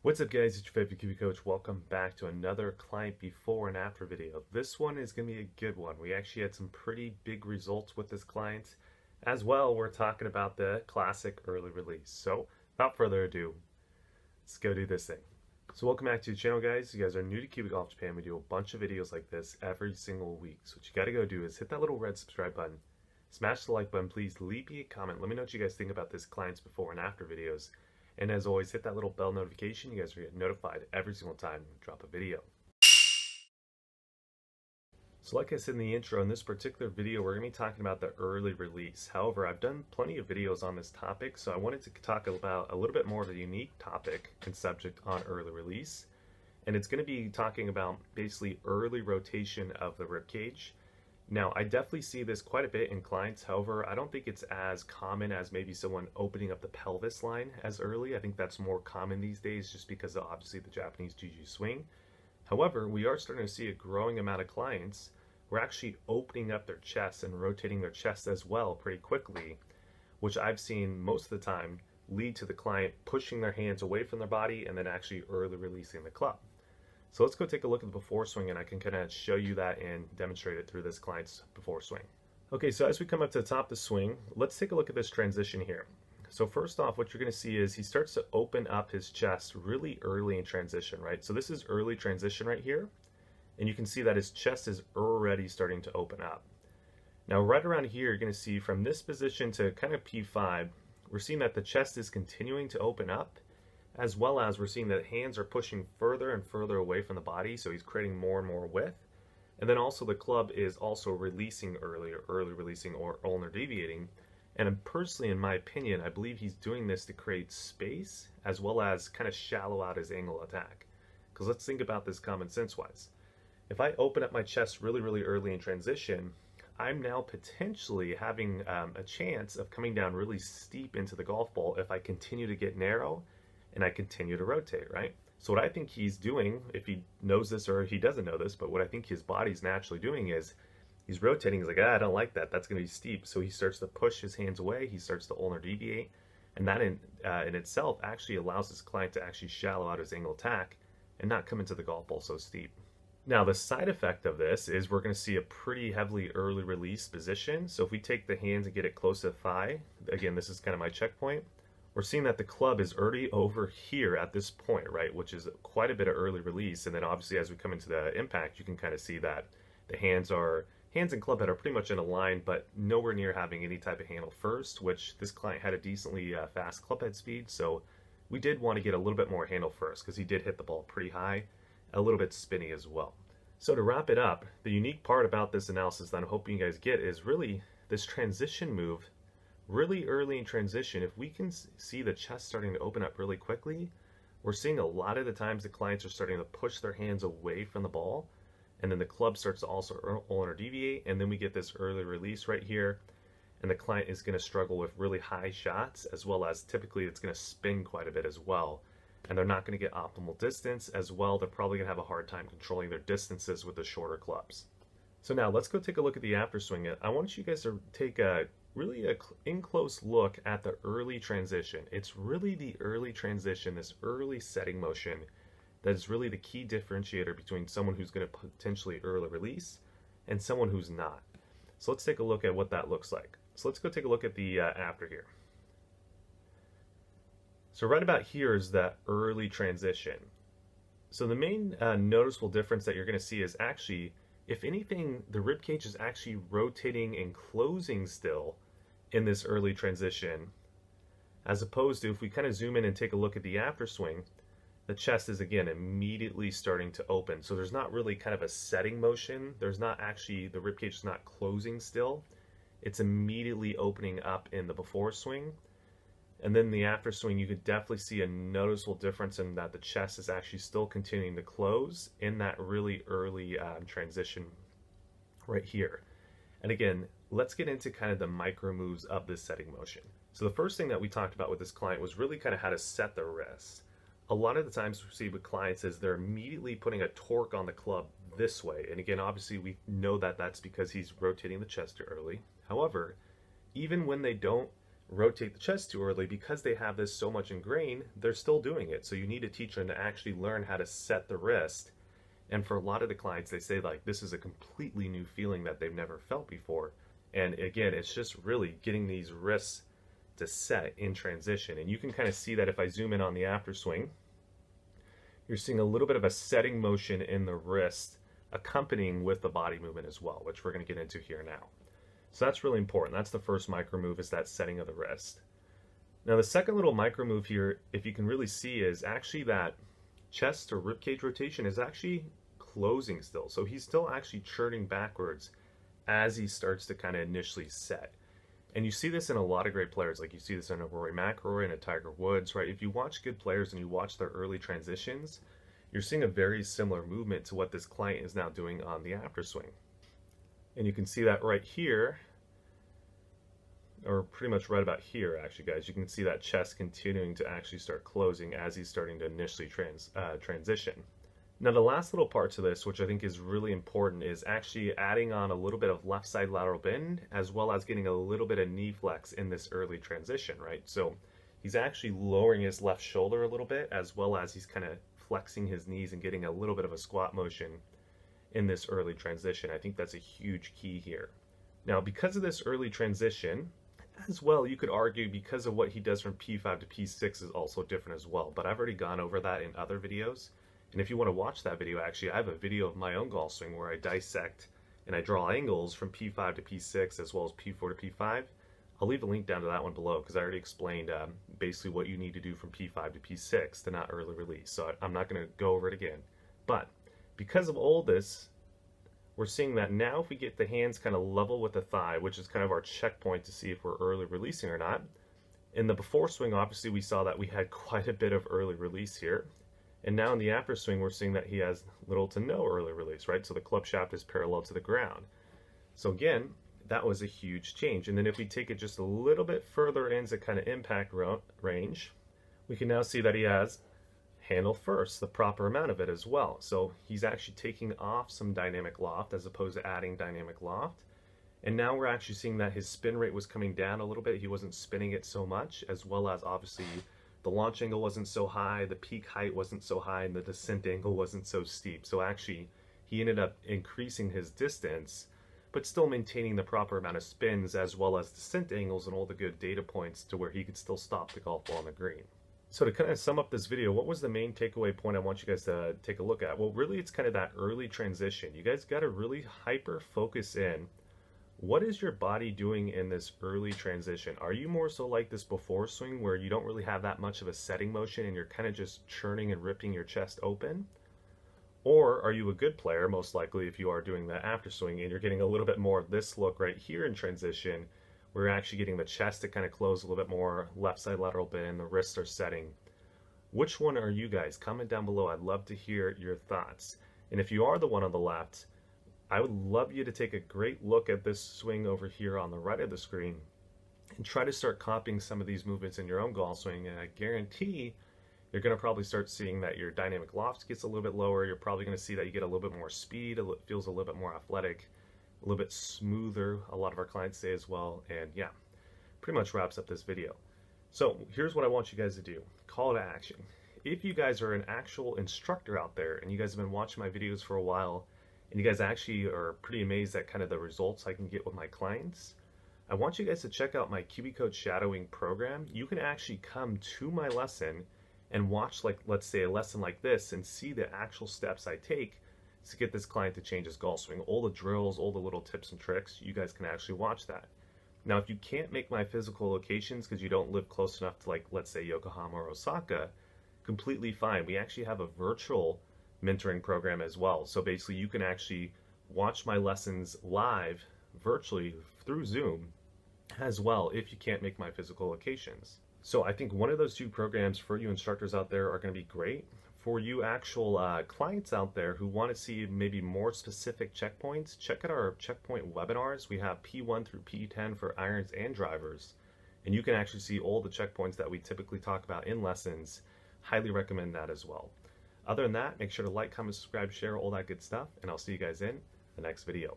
What's up guys, it's your favorite Kiwi Coach. Welcome back to another client before and after video. This one is going to be a good one. We actually had some pretty big results with this client. As well, we're talking about the classic early release. So without further ado, let's go do this thing. So welcome back to the channel guys. You guys are new to Kiwi Golf Japan. We do a bunch of videos like this every single week. So what you got to go do is hit that little red subscribe button. Smash the like button, please. Leave me a comment. Let me know what you guys think about this client's before and after videos. And as always, hit that little bell notification. You guys will get notified every single time we drop a video. So like I said in the intro, in this particular video, we're going to be talking about the early release. However, I've done plenty of videos on this topic, so I wanted to talk about a little bit more of a unique topic and subject on early release. And it's going to be talking about basically early rotation of the ribcage. Now, I definitely see this quite a bit in clients. However, I don't think it's as common as maybe someone opening up the pelvis line as early. I think that's more common these days just because of obviously the Japanese Juju swing. However, we are starting to see a growing amount of clients who are actually opening up their chest and rotating their chest as well pretty quickly, which I've seen most of the time lead to the client pushing their hands away from their body and then actually early releasing the club. So let's go take a look at the before swing, and I can kind of show you that and demonstrate it through this client's before swing. Okay, so as we come up to the top of the swing, let's take a look at this transition here. So first off, what you're going to see is he starts to open up his chest really early in transition, right? So this is early transition right here, and you can see that his chest is already starting to open up. Now right around here, you're going to see from this position to kind of P5, we're seeing that the chest is continuing to open up, as well as we're seeing that hands are pushing further and further away from the body, so he's creating more and more width. And then also the club is also releasing early releasing or ulnar deviating. And personally, in my opinion, I believe he's doing this to create space as well as kind of shallow out his angle attack. Because let's think about this common sense wise. If I open up my chest really early in transition, I'm now potentially having a chance of coming down really steep into the golf ball if I continue to get narrow and I continue to rotate, right? So what I think he's doing, if he knows this or he doesn't know this, but what I think his body's naturally doing is he's rotating. He's like, I don't like that. That's going to be steep. So he starts to push his hands away. He starts to ulnar deviate. And that in itself actually allows his client to actually shallow out his angle attack and not come into the golf ball so steep. Now, the side effect of this is we're going to see a pretty heavily early release position. So if we take the hands and get it close to the thigh, again, this is kind of my checkpoint. We're seeing that the club is already over here at this point, right, which is quite a bit of early release. And then obviously as we come into the impact, you can kind of see that the hands and club head are pretty much in a line, but nowhere near having any type of handle first, which this client had a decently fast club head speed. So we did want to get a little bit more handle first because he did hit the ball pretty high, a little bit spinny as well. So to wrap it up, the unique part about this analysis that I'm hoping you guys get is really this transition move. Really early in transition, if we can see the chest starting to open up really quickly, we're seeing a lot of the times the clients are starting to push their hands away from the ball, and then the club starts to also ulnar deviate, and then we get this early release right here, and the client is going to struggle with really high shots, as well as typically it's going to spin quite a bit as well, and they're not going to get optimal distance as well. They're probably going to have a hard time controlling their distances with the shorter clubs. So now let's go take a look at the after swing. I want you guys to take a in close look at the early transition. It's really the early transition, this early setting motion, that is really the key differentiator between someone who's going to potentially early release and someone who's not. So let's take a look at what that looks like. So let's go take a look at the after here. So right about here is that early transition. So the main noticeable difference that you're going to see is actually, if anything, the ribcage is actually rotating and closing still in this early transition, as opposed to if we kind of zoom in and take a look at the after swing, the chest is again immediately starting to open. So there's not really kind of a setting motion. There's not actually, the ribcage is not closing still. It's immediately opening up in the before swing. And then the after swing, you could definitely see a noticeable difference in that the chest is actually still continuing to close in that really early transition right here. And again, let's get into kind of the micro moves of this setting motion. So the first thing that we talked about with this client was really kind of how to set the wrist. A lot of the times we see with clients is they're immediately putting a torque on the club this way. And again, obviously we know that that's because he's rotating the chest too early. However, even when they don't rotate the chest too early, because they have this so much ingrained, they're still doing it. So you need to teach them to actually learn how to set the wrist. And for a lot of the clients, they say like this is a completely new feeling that they've never felt before. And again, it's just really getting these wrists to set in transition. And you can kind of see that if I zoom in on the after swing, you're seeing a little bit of a setting motion in the wrist accompanying with the body movement as well, which we're going to get into here now. So that's really important. That's the first micro move, is that setting of the wrist. Now the second little micro move here, if you can really see, is actually that chest or ribcage rotation is actually closing still. So he's still actually churning backwards as he starts to kind of initially set. And you see this in a lot of great players. Like you see this in a Rory McIlroy and a Tiger Woods, right? If you watch good players and you watch their early transitions, you're seeing a very similar movement to what this client is now doing on the after swing. And you can see that right here, or pretty much right about here, actually, guys. You can see that chest continuing to actually start closing as he's starting to initially transition. Now, the last little part to this, which I think is really important, is actually adding on a little bit of left side lateral bend, as well as getting a little bit of knee flex in this early transition, right? So he's actually lowering his left shoulder a little bit, as well as he's kind of flexing his knees and getting a little bit of a squat motion in this early transition. I think that's a huge key here. Now, because of this early transition, as well, you could argue because of what he does from P5 to P6 is also different as well. But I've already gone over that in other videos. And if you want to watch that video, actually, I have a video of my own golf swing where I dissect and I draw angles from P5 to P6 as well as P4 to P5. I'll leave a link down to that one below, because I already explained basically what you need to do from P5 to P6 to not early release. So I'm not going to go over it again. But because of all this, we're seeing that now if we get the hands kind of level with the thigh, which is kind of our checkpoint to see if we're early releasing or not. In the before swing, obviously, we saw that we had quite a bit of early release here. And now in the after swing, we're seeing that he has little to no early release, right? So the club shaft is parallel to the ground. So again, that was a huge change. And then if we take it just a little bit further into kind of impact range, we can now see that he has handle first, the proper amount of it as well. So he's actually taking off some dynamic loft as opposed to adding dynamic loft. And now we're actually seeing that his spin rate was coming down a little bit. He wasn't spinning it so much, as well as obviously the launch angle wasn't so high, the peak height wasn't so high, and the descent angle wasn't so steep. So actually, he ended up increasing his distance, but still maintaining the proper amount of spins as well as descent angles and all the good data points to where he could still stop the golf ball on the green. So to kind of sum up this video, what was the main takeaway point I want you guys to take a look at? Well, really, it's kind of that early transition. You guys got to really hyper focus in. What is your body doing in this early transition? Are you more so like this before swing where you don't really have that much of a setting motion and you're kind of just churning and ripping your chest open? Or are you a good player, most likely, if you are doing the after swing and you're getting a little bit more of this look right here in transition, where you're actually getting the chest to kind of close a little bit more, left side lateral bend, the wrists are setting. Which one are you guys? Comment down below. I'd love to hear your thoughts. And if you are the one on the left, I would love you to take a great look at this swing over here on the right of the screen and try to start copying some of these movements in your own golf swing. And I guarantee you're going to probably start seeing that your dynamic loft gets a little bit lower. You're probably going to see that you get a little bit more speed. It feels a little bit more athletic, a little bit smoother, a lot of our clients say as well. And yeah, pretty much wraps up this video. So here's what I want you guys to do. Call to action. If you guys are an actual instructor out there and you guys have been watching my videos for a while, and you guys actually are pretty amazed at kind of the results I can get with my clients, I want you guys to check out my Kiwi Coach shadowing program. You can actually come to my lesson and watch, like, let's say a lesson like this and see the actual steps I take to get this client to change his golf swing. All the drills, all the little tips and tricks, you guys can actually watch that. Now, if you can't make my physical locations because you don't live close enough to, like, let's say Yokohama or Osaka, completely fine. We actually have a virtual mentoring program as well. So basically you can actually watch my lessons live virtually through Zoom as well if you can't make my physical locations. So I think one of those two programs for you instructors out there are going to be great. For you actual clients out there who want to see maybe more specific checkpoints, check out our checkpoint webinars. We have P1 through P10 for irons and drivers, and you can actually see all the checkpoints that we typically talk about in lessons. Highly recommend that as well. Other than that, make sure to like, comment, subscribe, share, all that good stuff, and I'll see you guys in the next video.